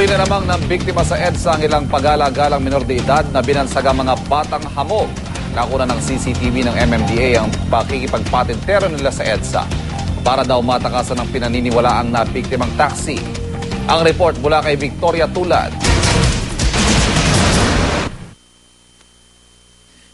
Huli na namang ng biktima sa EDSA ang ilang pagala-galang minor de edad na binansagang mga batang hamog. Nakuna ng CCTV ng MMDA ang pakikipagpatintero nila sa EDSA para daw matakasan ng pinaniniwalaang na biktimang taxi. Ang report mula kay Victoria Tulad.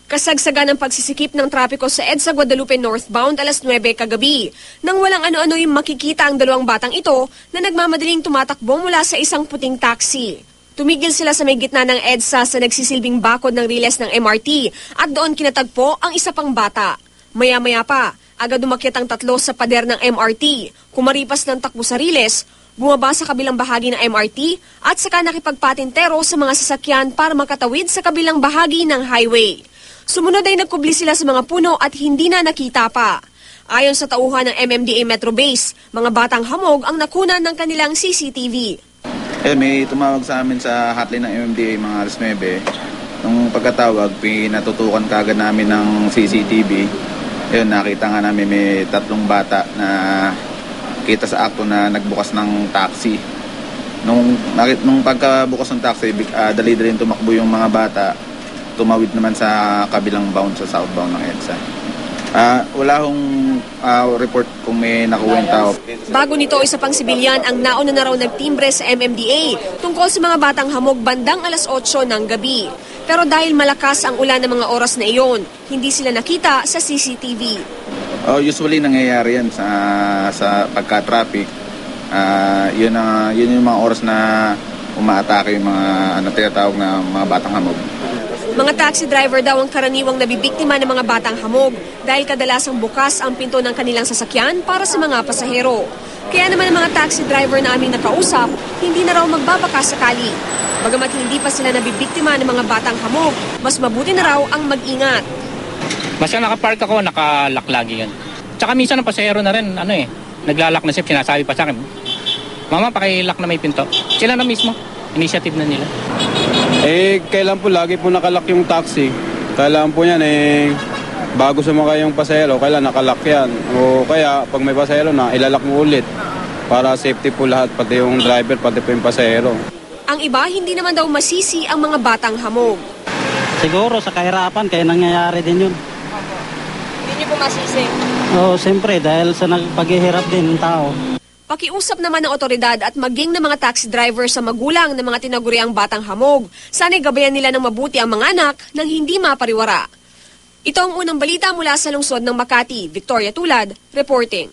Kasagsagan ng pagsisikip ng trapiko sa EDSA Guadalupe northbound alas 9 kagabi. Nang walang ano-ano yung makikita ang dalawang batang ito na nagmamadaling tumatakbo mula sa isang puting taxi. Tumigil sila sa may gitna ng EDSA sa nagsisilbing bakod ng riles ng MRT at doon kinatagpo ang isa pang bata. Maya-maya pa, agad umakyat ang tatlo sa pader ng MRT. Kumaripas ng takbo sa riles, bumaba sa kabilang bahagi ng MRT at saka nakipagpatintero sa mga sasakyan para makatawid sa kabilang bahagi ng highway. Sumunod ay nagkubli sila sa mga puno at hindi na nakita pa. Ayon sa tauhan ng MMDA Metro Base, mga batang hamog ang nakunan ng kanilang CCTV. May tumawag sa amin sa hotline ng MMDA mga alas 9. Nung pagkatawag, pinatutukan kagad namin ng CCTV. Nakita nga namin may tatlong bata na kita sa akto na nagbukas ng taxi. Nung pagkabukas ng taxi, dali-dali tumakbo yung mga bata. Tumawid naman sa kabilang bound sa southbound ng EDSA. Wala hong report kung may nakuwang tao. Bago nito, isa pang sibilyan ang nauna na raw nagtimbre sa MMDA tungkol sa mga batang hamog bandang alas 8 ng gabi. Pero dahil malakas ang ulan ng mga oras na iyon, hindi sila nakita sa CCTV. Usually nangyayari yan sa pagka-traffic. Yun yung mga oras na umaatake yung mga tinatawag na mga batang hamog. Mga taxi driver daw ang karaniwang nabibiktima ng mga batang hamog dahil kadalasang bukas ang pinto ng kanilang sasakyan para sa mga pasahero. Kaya naman ang mga taxi driver na aming nakausap, hindi na raw magbabaka sakali. Bagamat hindi pa sila nabibiktima ng mga batang hamog, mas mabuti na raw ang mag-ingat. Basta nakapark ako, nakalock lagi yan. Tsaka minsan ang pasahero na rin, naglalak na siya, sinasabi pa sa akin, Mama, pakilock na may pinto. Sila na mismo, initiative na nila. Kailan po lagi po nakalak yung taxi. Kailan po yan bago sumakay yung pasahero, kailan nakalak yan. O kaya pag may pasahero na, ilalak mo ulit para safety po lahat, pati yung driver, pati po yung pasahero. Ang iba, hindi naman daw masisi ang mga batang hamog. Siguro sa kahirapan, kaya nangyayari din yun. Hindi niyo po masisi? Oo, siyempre, dahil sa paghihirap din ng tao. Pakiusap naman ng otoridad at maging ng mga taxi driver sa magulang ng mga tinaguriang batang hamog. Sana'y gabayan nila ng mabuti ang mga anak nang hindi mapariwara. Ito ang unang balita mula sa lungsod ng Makati. Victoria Tulad, reporting.